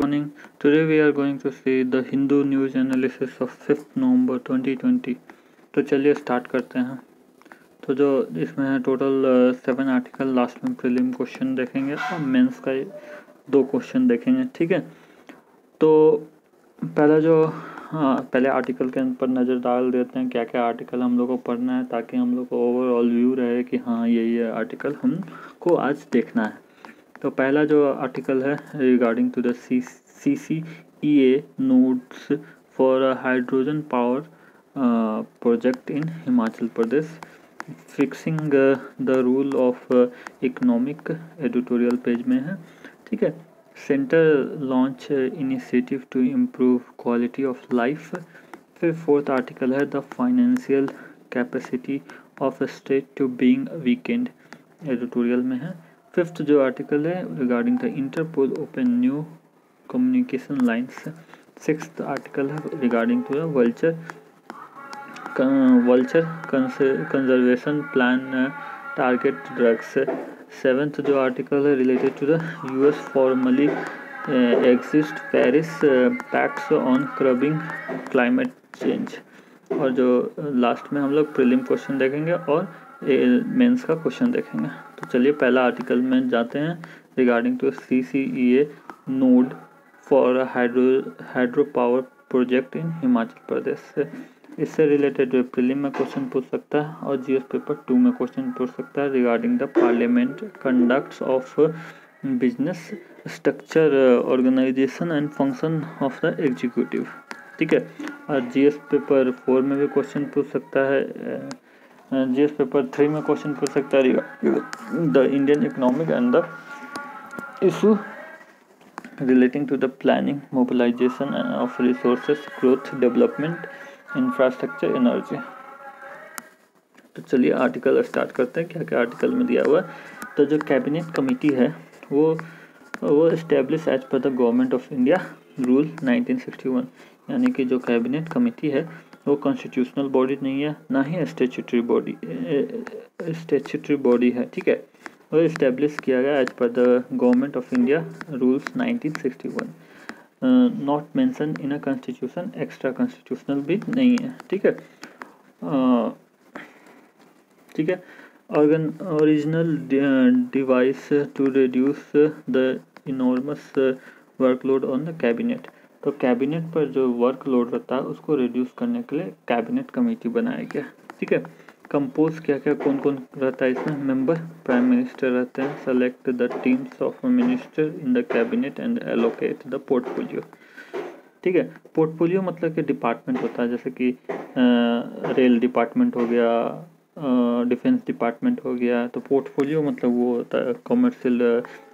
morning. Today we are going to see the Hindu news analysis of 5th November 2020. तो चलिए start करते हैं। तो जो इसमें है टोटल 7 आर्टिकल, लास्ट में प्रीलिम क्वेश्चन देखेंगे और मेंस का 2 क्वेश्चन देखेंगे। ठीक है, तो पहले आर्टिकल के ऊपर नज़र डाल देते हैं क्या क्या आर्टिकल हम लोग को पढ़ना है, ताकि हम लोग को ओवरऑल व्यू रहे कि हाँ ये आर्टिकल हमको आज देखना है। तो पहला जो आर्टिकल है regarding to the CCEA nods for hydrogen power project in Himachal Pradesh, fixing the rule of economic, editorial page में है। ठीक है, centre launch initiative to improve quality of life. फिर 4th आर्टिकल है the financial capacity of state to being weakened, editorial में है। 5th जो article है regarding the Interpol open new communication lines. 6th article है regarding to the vulture conservation plan target drugs. 7th जो article है related to the US formally exist Paris pacts on curbing climate change. और जो last में हम लोग prelim question देखेंगे और मेंस का क्वेश्चन देखेंगे। तो चलिए पहला आर्टिकल में जाते हैं regarding to CCEA nod for hydro power project in Himachal Pradesh. इससे रिलेटेड प्रीलिम में क्वेश्चन पूछ सकता है और GS पेपर 2 में क्वेश्चन पूछ सकता है regarding the parliament conducts of business structure, organisation and function of the executive. ठीक है, और GS पेपर 4 में भी क्वेश्चन पूछ सकता है, GS पेपर 3 में क्वेश्चन पूछ सकता है the Indian economic and the issue relating to the planning, mobilisation of resources, growth, development, infrastructure, energy. तो चलिए आर्टिकल स्टार्ट करते हैं क्या क्या आर्टिकल में दिया हुआ है। तो जो कैबिनेट कमेटी है वो establish as per the government of India rule 1961, यानी कि जो कैबिनेट कमेटी है वो कॉन्स्टिट्यूशनल बॉडी नहीं है, ना ही स्टैट्यूटरी बॉडी है। ठीक है, वो इस्टेब्लिश किया गया as per the government of India rules 1961, not mention in a constitution, extra constitutional भी नहीं है। ठीक है, ठीक है, original device to reduce the enormous workload on the cabinet. तो कैबिनेट पर जो वर्कलोड रहता है उसको रिड्यूस करने के लिए कैबिनेट कमेटी बनाया गया। ठीक है, कंपोज क्या क्या कौन कौन रहता है इसमें, मेंबर प्राइम मिनिस्टर रहते हैं, select the teams of minister in the cabinet and allocate the portfolio. ठीक है, पोर्टफोलियो मतलब कि डिपार्टमेंट होता है, जैसे कि रेल डिपार्टमेंट हो गया, डिफेंस डिपार्टमेंट हो गया। तो पोर्टफोलियो मतलब वो होता है कमर्शियल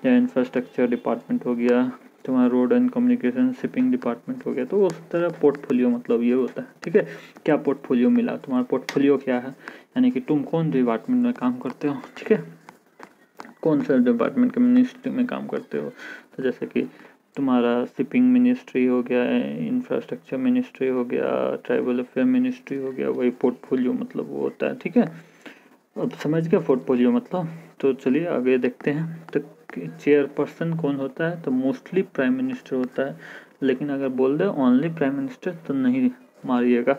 या इंफ्रास्ट्रक्चर डिपार्टमेंट हो गया, तुम्हारा road and communication shipping department हो गया। तो उस तरह पोर्टफोलियो मतलब ये होता है। ठीक है, क्या पोर्टफोलियो मिला, तुम्हारा पोर्टफोलियो क्या है, यानी कि तुम कौन डिपार्टमेंट में काम करते हो। ठीक है, कौन सा डिपार्टमेंट के मिनिस्ट्री में काम करते हो। तो जैसे कि तुम्हारा शिपिंग मिनिस्ट्री हो गया, इंफ्रास्ट्रक्चर मिनिस्ट्री हो गया, ट्राइबल अफेयर मिनिस्ट्री हो गया, वही पोर्टफोलियो मतलब वो होता है। ठीक है, अब समझ गया पोर्टफोलियो मतलब। तो चलिए आगे देखते हैं। तो चेयरपर्सन कौन होता है, तो मोस्टली प्राइम मिनिस्टर होता है, लेकिन अगर बोल दे ओनली प्राइम मिनिस्टर तो नहीं मारिएगा।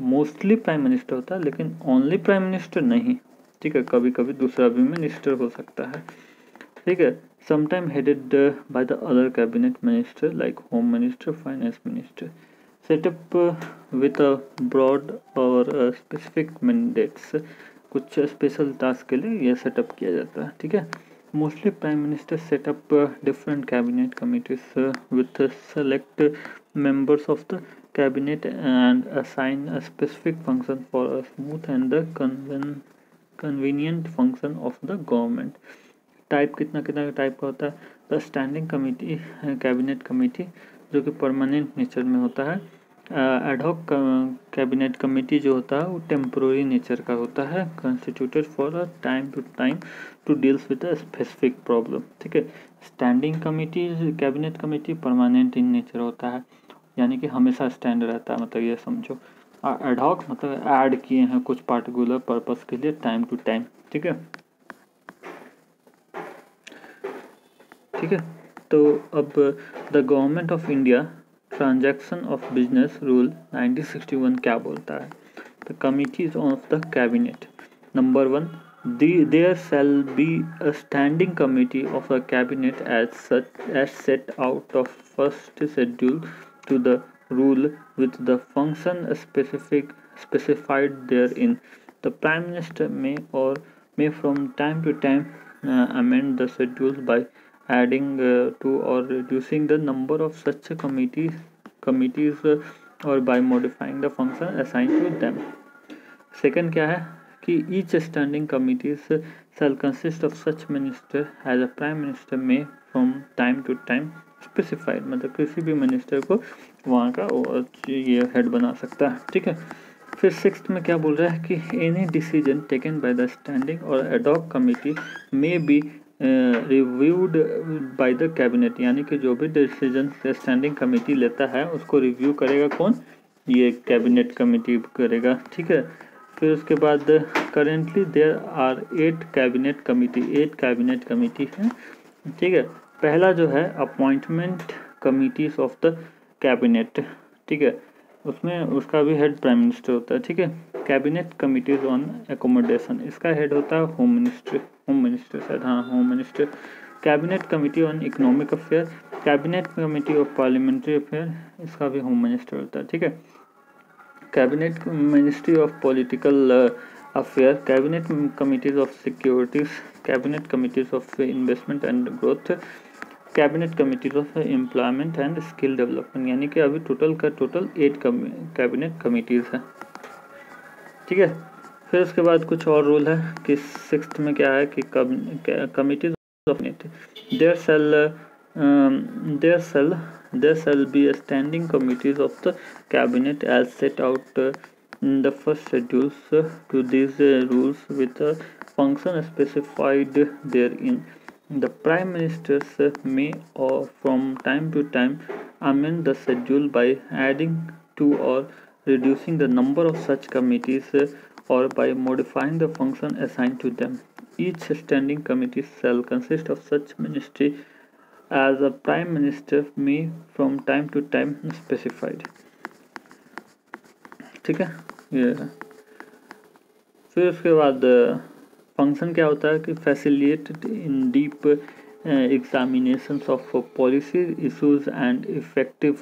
मोस्टली प्राइम मिनिस्टर होता है लेकिन ओनली प्राइम मिनिस्टर नहीं। ठीक है, कभी कभी दूसरा भी मिनिस्टर हो सकता है। ठीक है, sometime headed by the other cabinet minister like home minister, finance minister, setup with a broad और स्पेसिफिक मैंडेट्स। कुछ स्पेशल टास्क के लिए यह सेटअप किया जाता है। ठीक है, mostly prime minister setup different cabinet committees with select members of the cabinet and assign a specific function for a smooth and the convenient function of the government। Type कितना कितना टाइप का होता है। The standing committee, cabinet committee जो कि permanent nature में होता है। एडहॉक कैबिनेट कमेटी जो होता है वो टेम्पोररी नेचर का होता है, constituted for a time to deals with a specific problem. ठीक है, standing committee cabinet committee permanent in nature होता है, यानी कि हमेशा स्टैंड रहता है, मतलब ये समझो। एडहॉक मतलब ऐड किए हैं कुछ पार्टिकुलर पर्पस के लिए टाइम टू टाइम। ठीक है, ठीक है, तो अब the government of India transaction of business rule 1961 क्या बोलता है? The committees of the cabinet, number 1, there shall be a standing committee of the cabinet as set out of first schedule to the rule with the function specified therein. The prime minister may from time to time amend the schedules by adding to or reducing the number of such committees or by modifying the function assigned to them. Second क्या है कि each standing committees shall consist of such minister as a prime minister may from time to time specified, मतलब किसी भी minister को वहाँ का ये हेड बना सकता है, ठीक है। फिर सिक्स्थ में क्या बोल रहा है कि any decision taken by the standing और ad hoc committee may be reviewed by the cabinet, यानी कि जो भी डिसीजन स्टैंडिंग कमेटी लेता है उसको रिव्यू करेगा कौन? ये कैबिनेट कमेटी करेगा, ठीक है। फिर उसके बाद currently there are 8 cabinet committee हैं, ठीक है। पहला जो है appointment committees of the cabinet, ठीक है, उसमें उसका भी हेड प्राइम मिनिस्टर होता है, ठीक है। कैबिनेट कमिटीज ऑन एकोमोडेशन, इसका हेड होता है home minister. Cabinet committee on economic affair, cabinet committee of parliamentary affair, इसका भी होम मिनिस्टर होता है, ठीक है। Cabinet ministry of political affair, cabinet committees of securities, cabinet committees of investment and growth, cabinet committees of employment and skill development, यानी कि अभी total 8 cabinet committees है, ठीक है। फिर उसके बाद कुछ और रूल है कि सिक्स्थ में क्या है कि committees of there shall be a standing committees of the cabinet as set out in the first schedules to these rules with a function specified therein. The prime ministers may from time to time amend the schedule by adding to or reducing the number of such committees or by modifying the function assigned to them. Each standing committee shall consist of such ministry as a prime minister may from time to time specified, ठीक है ये। फिर उसके बाद function क्या होता है कि facilitate in deep examinations of policy issues and effective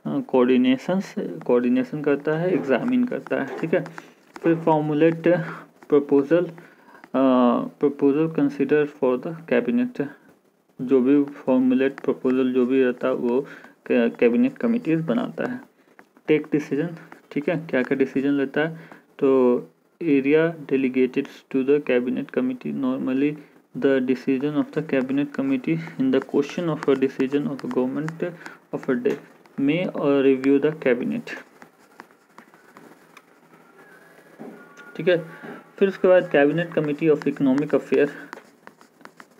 coordination करता है, एग्जामिन करता है, ठीक है। फिर formulate proposal consider for the cabinet, जो भी फॉर्मुलेट प्रपोजल जो भी रहता है वो कैबिनेट कमिटीज बनाता है। टेक डिसीजन, ठीक है, क्या क्या डिसीजन लेता है? तो area delegated to the cabinet committee, normally the decision of the cabinet committee in the question of a decision of government of a day may review the cabinet, ठीक है। फिर उसके बाद cabinet committee of economic affair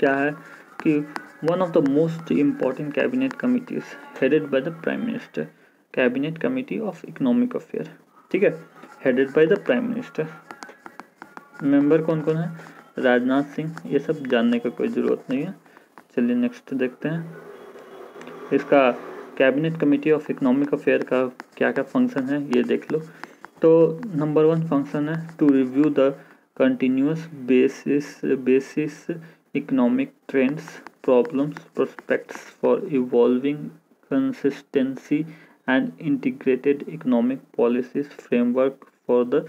क्या है कि one of the most important cabinet committees headed by the prime minister, cabinet committee of economic affair, ठीक है, headed by the prime minister। Member कौन कौन है? राजनाथ सिंह, ये सब जानने का कोई ज़रूरत नहीं है। चलिए नेक्स्ट देखते हैं। इसका cabinet committee of economic affair का क्या क्या फंक्शन है ये देख लो। तो नंबर 1 फंक्शन है to review the continuous basis economic trends, problems, prospects for evolving consistency and integrated economic policies framework for the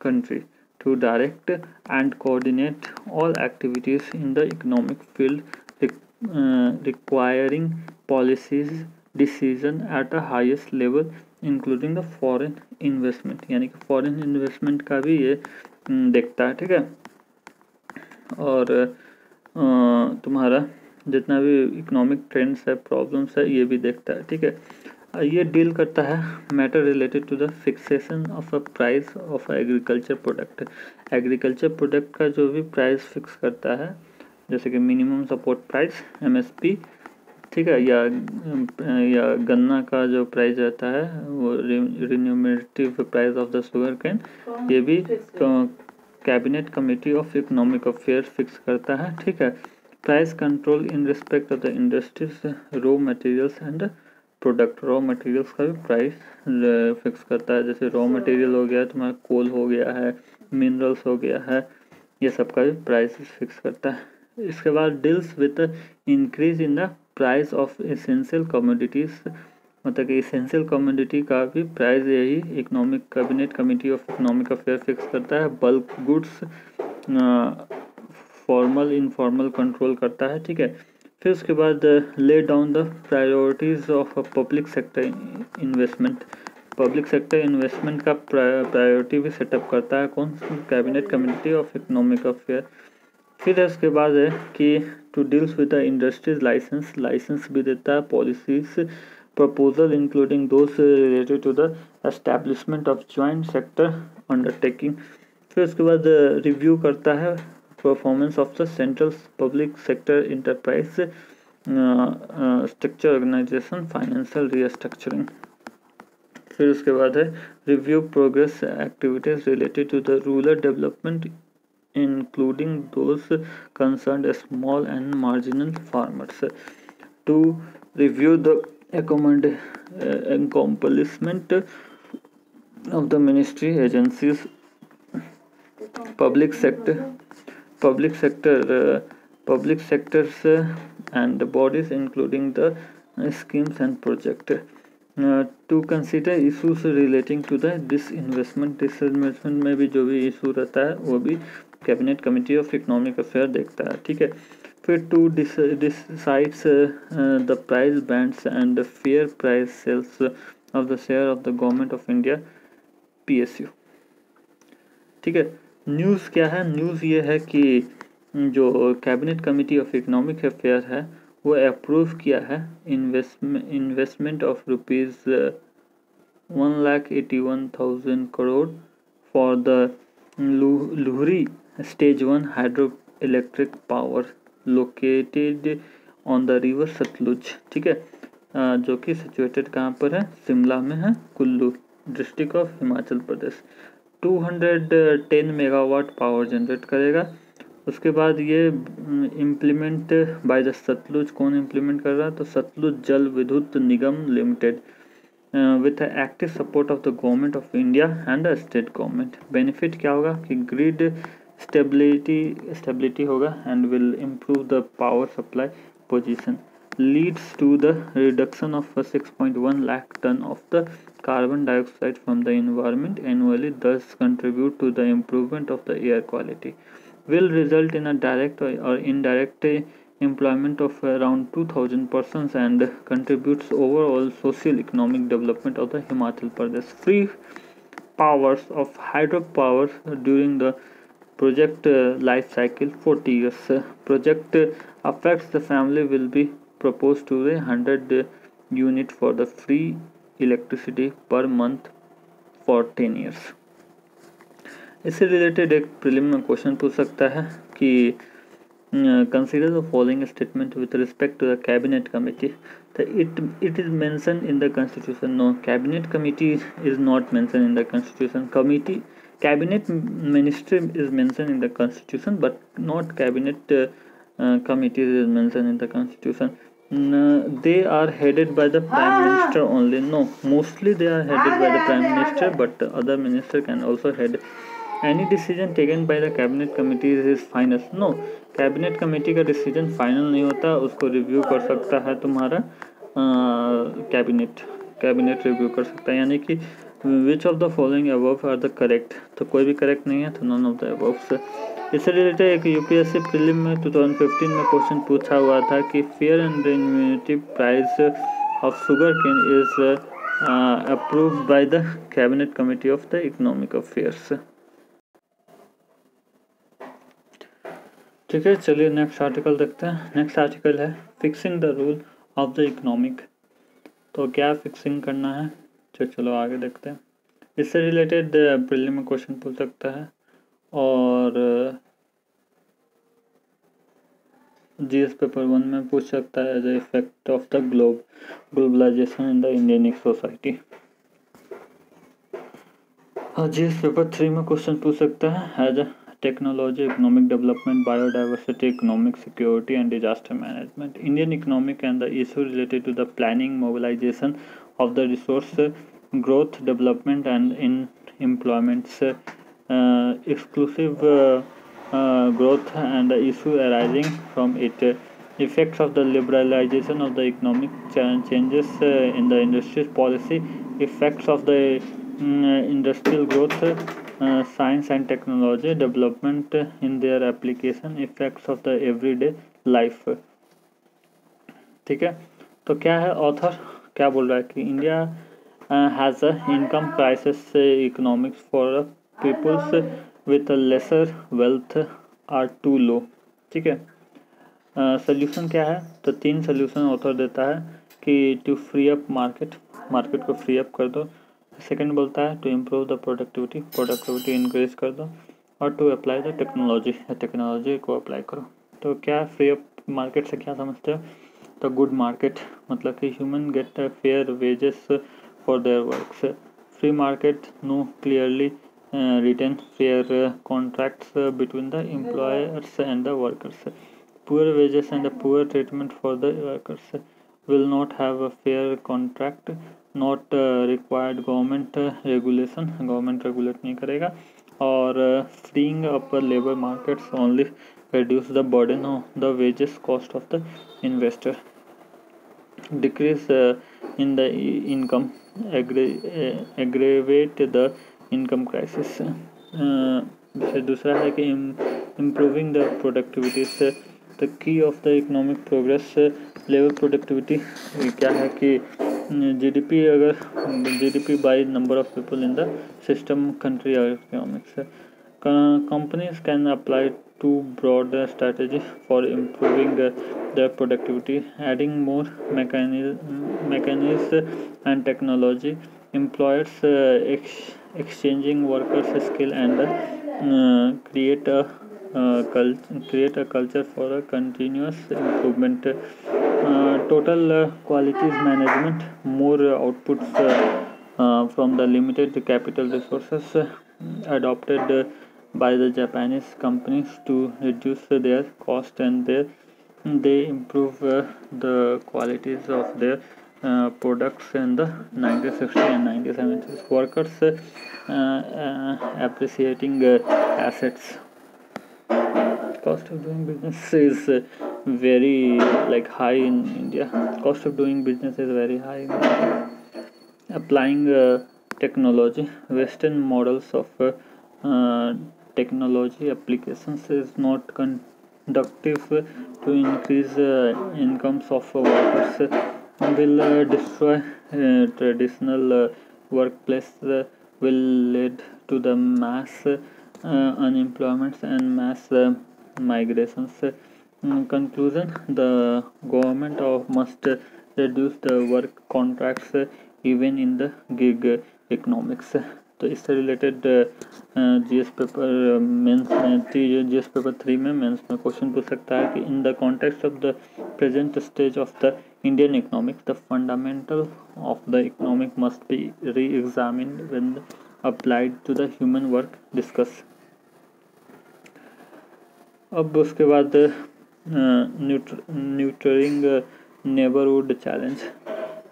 country, to direct and coordinate all activities in the economic field requiring policies decision at a highest level including the foreign investment, यानी कि foreign investment का भी ये देखता है, ठीक है। और तुम्हारा जितना भी इकोनॉमिक ट्रेंड्स है, प्रॉब्लम्स है, ये भी देखता है, ठीक है। ये डील करता है matter related to the fixation of a price of agriculture product, agriculture product का जो भी प्राइस फिक्स करता है, जैसे कि मिनिमम सपोर्ट प्राइस MSP, ठीक है, या गन्ना का जो प्राइस रहता है वो remunerative price of the sugarcane, ये भी cabinet committee of economic affair fix करता है, ठीक है। Price control in respect of the industries, raw materials and product. Raw materials का भी प्राइस फिक्स करता है, जैसे रॉ मटेरियल हो गया तुम्हारा, कोल हो गया है, मिनरल्स हो गया है, ये सब का भी प्राइस फिक्स करता है। इसके बाद deals with increase in the price of essential commodities, मतलब कि एसेंशियल कमोडिटी का भी प्राइस यही economic cabinet committee of economic affair fix करता है। Bulk goods formal informal control करता है, ठीक है। फिर उसके बाद lay down the priorities of public sector investment. Public sector investment का प्रायोरिटी भी सेटअप करता है कौन, cabinet committee of economic affair. फिर उसके बाद है कि to deals with the industries licence, licence भी देता है। Policies proposal including those related to the establishment of joint sector undertaking. फिर उसके बाद रिव्यू करता है performance of the central public sector enterprise structure organisation financial restructuring. फिर उसके बाद है review progress activities related to the rural development including those concerned small and marginal farmers. To review the accomplishment of the ministry agencies, public sectors and the bodies including the schemes and project. To consider issues relating to the disinvestment में भी जो भी issue रहता है वो भी cabinet committee of economic affair देखता है, ठीक है। फिर to decides the price bands and fair price sales of the share of the government of India PSU, ठीक है। न्यूज़ क्या है, न्यूज़ ये है कि जो cabinet committee of economic affair है वो अप्रूव किया है investment of ₹1,81,000 crore for the Luhri stage 1 hydro electric power located on the river Sutlej, ठीक है, जो कि सिचुएटेड कहाँ पर है, शिमला में है, Kullu district of Himachal Pradesh. 210 megawatt power generate करेगा। उसके बाद ये इम्प्लीमेंट बाय द सतलुज, कौन इम्प्लीमेंट कर रहा है, तो Satluj Jal Vidyut Nigam limited with active support of the government of India and the state government. Benefit क्या होगा कि ग्रिड स्टेबिलिटी होगा and will improve the power supply position, leads to the reduction of 6.1 lakh ton of the carbon dioxide from the environment annually, thus contribute to the improvement of the air quality, will result in a direct or indirect employment of around 2,000 persons and contributes overall social economic development of the Himachal Pradesh. Free powers of hydropower during the project life cycle 40 years. Project affects the family will be proposed to the 100 unit for the free electricity per month for 10 years. इससे related एक prelim में question पूछ सकता है कि consider the following statement with respect to the cabinet committee. It is mentioned in the constitution. No, cabinet committee is not mentioned in the constitution. Cabinet ministry is mentioned in the constitution, but not cabinet committee is mentioned in the constitution. They are headed by the prime minister only. No, mostly they are headed by the prime minister, but other minister can also head. Any decision taken by the cabinet committee is final. No, cabinet committee का decision final नहीं होता, उसको review कर सकता है तुम्हारा cabinet review कर सकता है। यानी कि which of the following above are the correct, तो कोई भी करेक्ट नहीं है, तो नॉन ऑफ द अबव। इससे रिलेटेड एक यूपीएससी प्रीलिम में 2015 में क्वेश्चन पूछा हुआ था कि fair and remunerative price of sugarcane is approved by the cabinet committee of the economic affairs. ठीक है, चलिए नेक्स्ट आर्टिकल देखते हैं। नेक्स्ट आर्टिकल है fixing the rule of the economic. तो क्या फिक्सिंग करना है, तो चलो आगे देखते हैं। इससे रिलेटेड प्रीलिम में क्वेश्चन पूछ सकता है और जीएस पेपर 1 में पूछ सकता है as effect of the globalisation in the Indian society. और जीएस पेपर 3 में क्वेश्चन पूछ सकता है as technology, economic development, biodiversity, economic security, and disaster management. Indian economic and the issue related to the planning, mobilization of the resource, growth, development, and in employments, exclusive growth and the issue arising from it, effects of the liberalization of the economic changes in the industries policy, effects of the industrial growth, science and technology development in their application, effects of the everyday life. ठीक है, तो क्या है author क्या बोल रहा है कि India has a income crisis economics for peoples with a lesser wealth are too low. ठीक है, सोल्यूशन क्या है, तो 3 सोल्यूशन ऑथर देता है कि टू फ्री अप मार्केट को फ्री अप कर दो. सेकंड बोलता है to improve the productivity increase कर दो, और टू अप्लाई द टेक्नोलॉजी को अप्लाई करो. तो क्या फ्री अप मार्केट से क्या समझते हो, तो गुड मार्केट मतलब कि human get fair wages for their works. Free market no clearly written fair contracts between the employers and the workers. Poor wages and poor treatment for the workers will not have a fair contract, not required government regulation, government regulate नहीं करेगा, और freeing up labor markets only reduce the burden of the wages cost of the investor, decrease in the income, aggravate the income crisis. फिर दूसरा है कि improving the productivity से the key of the economic progress. Labour productivity क्या है कि GDP by number of people in the system country और economics. Companies can apply to broad strategy for improving their productivity, adding more mechanisms and technology, employers exchanging workers skill, and create a culture for a continuous improvement. Total qualities management, more outputs from the limited capital resources adopted by the Japanese companies to reduce their cost, and they improve the qualities of their products in the 1960 and 1970s. Workers appreciating assets. Cost of doing business is very high in India. Cost of doing business is very high in India. Applying technology, Western models of technology applications is not conducive to increase incomes of workers, will destroy traditional workplace, will lead to the mass unemployment and mass migrations. Conclusion, the government must reduce the work contracts even in the gig economics. तो इससे related GS paper mains में GS paper 3 में mains में question पूछ सकता है कि in the context of the present stage of the Indian economics the fundamental of the economic must be reexamined when applied to the human work. Discuss. अब उसके बाद neutering neighbourhood challenge.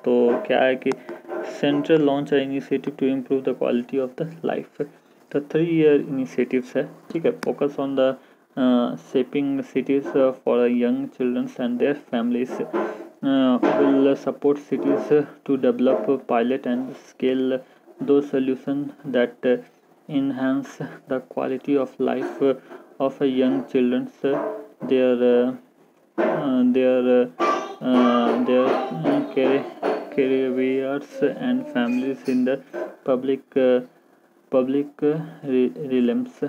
तो क्या है कि central launch initiative to improve the quality of the life. तो 3-year initiatives है. ठीक है, focus on the shaping cities for young childrens and their families, will support cities to develop, pilot and scale those solutions that enhance the quality of life of young children, their careers and families in the public realms.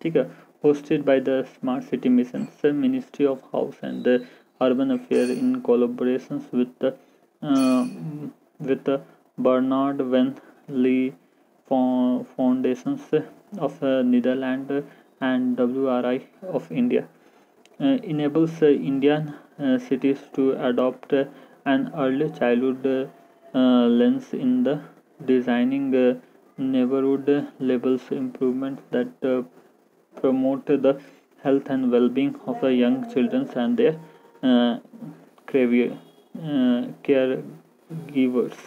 ठीक है, hosted by the Smart City Missions, Ministry of House and Urban Affairs in collaborations with Bernard Van Lee Foundations of Netherlands and WRI of India. Enables Indian cities to adopt an early childhood lens in the designing neighborhood levels improvements that promote the health and well-being of the young children and their uh, caregivers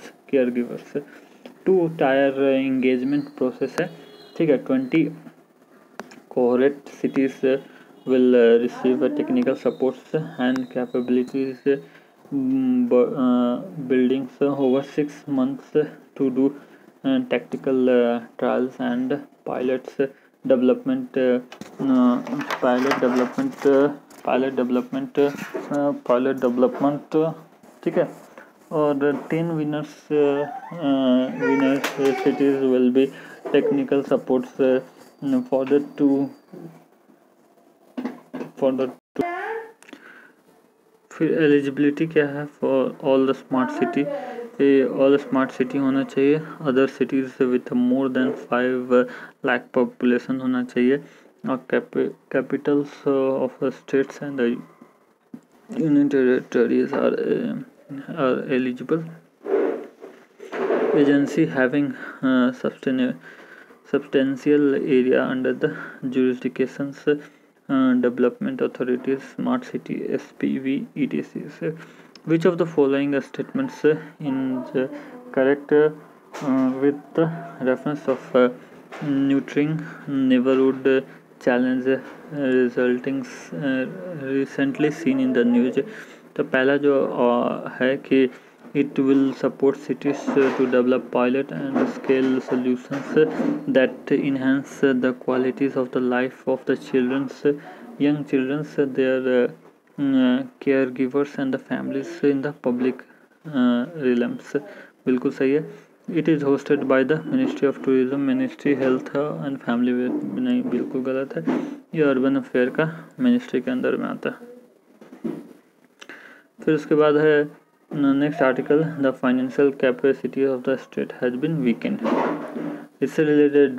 2 tier engagement process है, ठीक है। 20 cohort cities will receive technical supports and capabilities buildings over 6 months to do tactical trials and pilots development uh, pilot development pilot development ठीक है। और 10 winners cities will be technical supports for the two फिर eligibility क्या है for all the smart city, all smart city होना चाहिए, other cities with more than 5 lakh population होना चाहिए, और capitals of states and union territories are eligible, agency having substantial area under the jurisdictions development authorities smart city SPV etc. Which of the following statements in the correct with the reference of nurturing neighborhood challenge resulting recently seen in the news। तो पहला जो है कि it will support cities to develop pilot and scale solutions that enhance the qualities of the life of the young children, their caregivers and the families in the public realms। बिल्कुल सही है। It is hosted by the ministry of tourism, ministry health and family, नहीं बिल्कुल गलत है, ये urban affair का ministry के अंदर में आता है। फिर उसके बाद है next article, the financial capacity of the state has been weakened. इससे रिलेटेड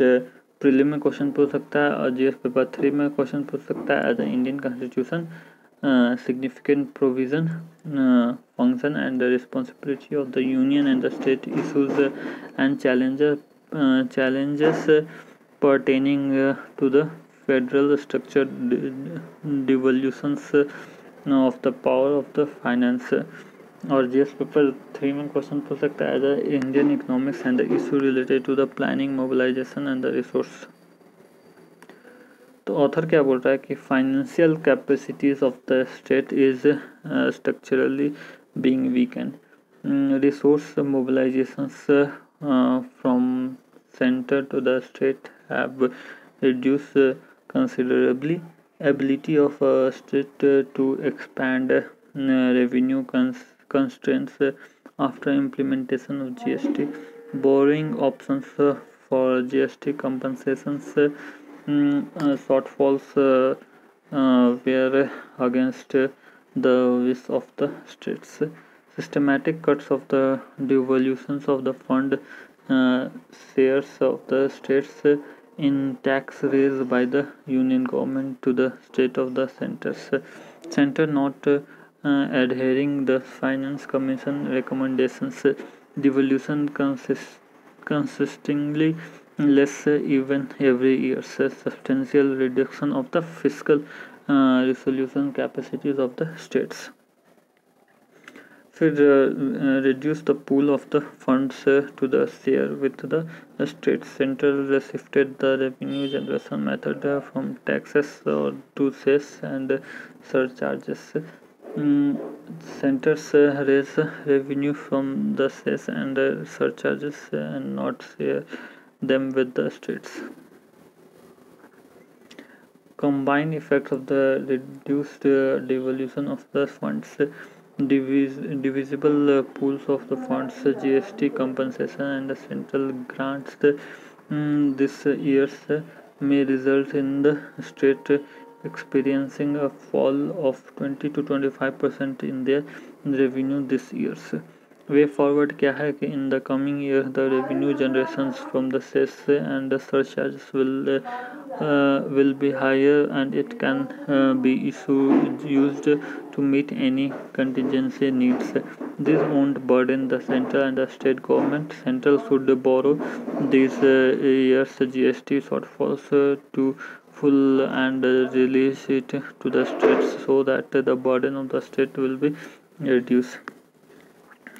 प्रीलिम में क्वेश्चन पूछ सकता है और जीएस पेपर 3 में क्वेश्चन पूछ सकता है। As Indian constitution significant provision function and the responsibility of the union and the state issues and challenges pertaining to the federal structure devolutions of the power of the finance। और GS paper 3 में question पूछ सकता है as Indian economics and the issue related to the planning mobilisation and the resource. तो author क्या बोल रहा है कि financial capacities of the state is structurally being weakened, resource mobilisations from centre to the state have reduce considerably, ability of state to expand revenue constraints after implementation of GST, borrowing options for GST compensations shortfalls were against the wish of the states, systematic cuts of the devolutions of the fund shares of the states in tax raised by the union government to the state of the center not adhering the finance commission recommendations, devolution consistently less even every year, substantial reduction of the fiscal resolution capacities of the states। फिर reduce the pool of the funds to the share with the states, central shifted the revenue generation method from taxes to cess and surcharges, centers raise revenue from the cess and surcharges and not share them with the states। Combined effect of the reduced devolution of the funds, divisible pools of the funds, GST compensation and the central grants this years may result in the state experiencing a fall of 20 to 25% in their revenue this years। Way forward क्या है कि in the coming year the revenue generations from the cess and the surcharges will be higher and it can be used to meet any contingency needs। This won't burden the central and the state government. Central should borrow these years GST shortfalls to full and release it to the states so that the burden of the state will be reduced.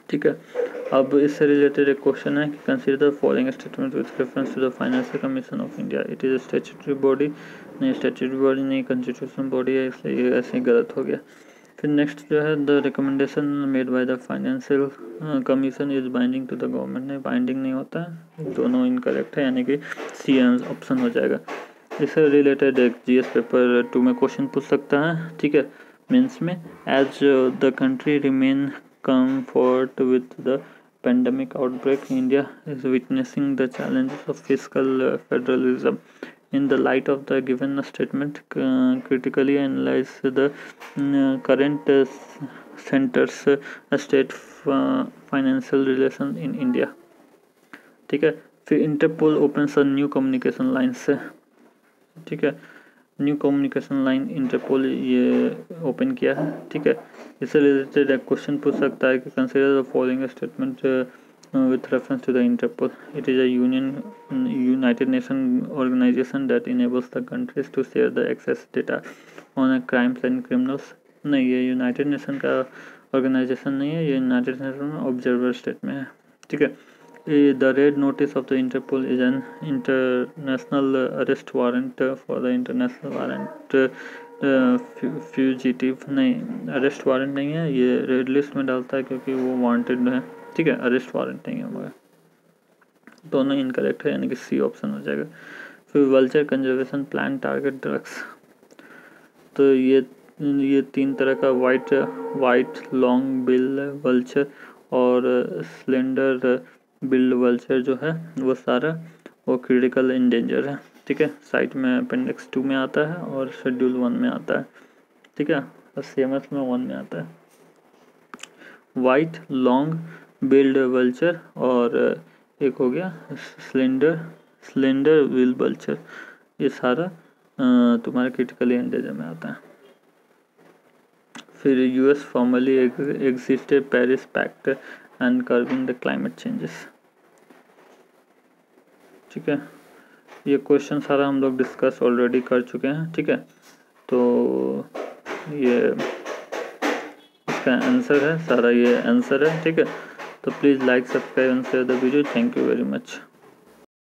ठीक है, अब इससे related एक question है कि consider the following statement with reference to the financial commission of India. It is a statutory body, नहीं statutory body नहीं, constitution body है, इसलिए ये ऐसे ही गलत हो गया। फिर नेक्स्ट जो है the recommendation made by the financial commission is binding to the government, नहीं बाइंडिंग नहीं होता है, दोनों इनकरेक्ट है, यानी कि सी ऑप्शन हो जाएगा। इससे रिलेटेड एक जीएस पेपर 2 में क्वेश्चन पूछ सकता है, ठीक है, मीन्स में। As the country remain comfort with the pandemic outbreak, India is witnessing the challenges of fiscal federalism. In the light of the given statement, critically analyze the current center's state financial relation in India. ठीक है, फिर Interpol opens a new communication line से, ठीक है, new communication line Interpol ये open किया है, ठीक है। इससे रिलेटेड एक क्वेश्चन पूछ सकता है कि consider the following statement with reference to the Interpol. It is a United Nation organization that enables the countries to share the access data on crimes and criminals, नहीं ये यूनाइटेड नेशन का organisation नहीं है, ये United nation observer state में है, ठीक है। The red notice of the Interpol is an international arrest warrant for the international warrant fugitive, नहीं अरेस्ट वारंट नहीं है, ये रेड लिस्ट में डालता है क्योंकि वो वांटेड है, ठीक है, अरेस्ट वारंट नहीं है, मगर दोनों इनकरेक्ट है, यानी कि सी ऑप्शन हो जाएगा। फिर vulture conservation plan target drugs, तो ये 3 तरह का वाइट लॉन्ग बिल वल्चर और स्लेंडर बिल्ड वल्चर जो है वो सारा वो क्रिटिकल इंडेंजर है, ठीक है। साइट में अपेंडिक्स 2 में आता है और शेड्यूल 1 में आता है, ठीक है, और CMS में 1 में आता है। वाइट लॉन्ग बिल्ड वल्चर और एक हो गया स्लेंडर बिल वल्चर, ये सारा तुम्हारे क्रिटिकल इंडेंजर में आता है। फिर US formally existed Paris pact and curbing the climate changes, ठीक है। ये क्वेश्चन सारा हम लोग डिस्कस ऑलरेडी कर चुके हैं, ठीक है। तो ये इसका आंसर है, सारा ये आंसर है, ठीक है। तो please like subscribe and share the video. Thank you very much.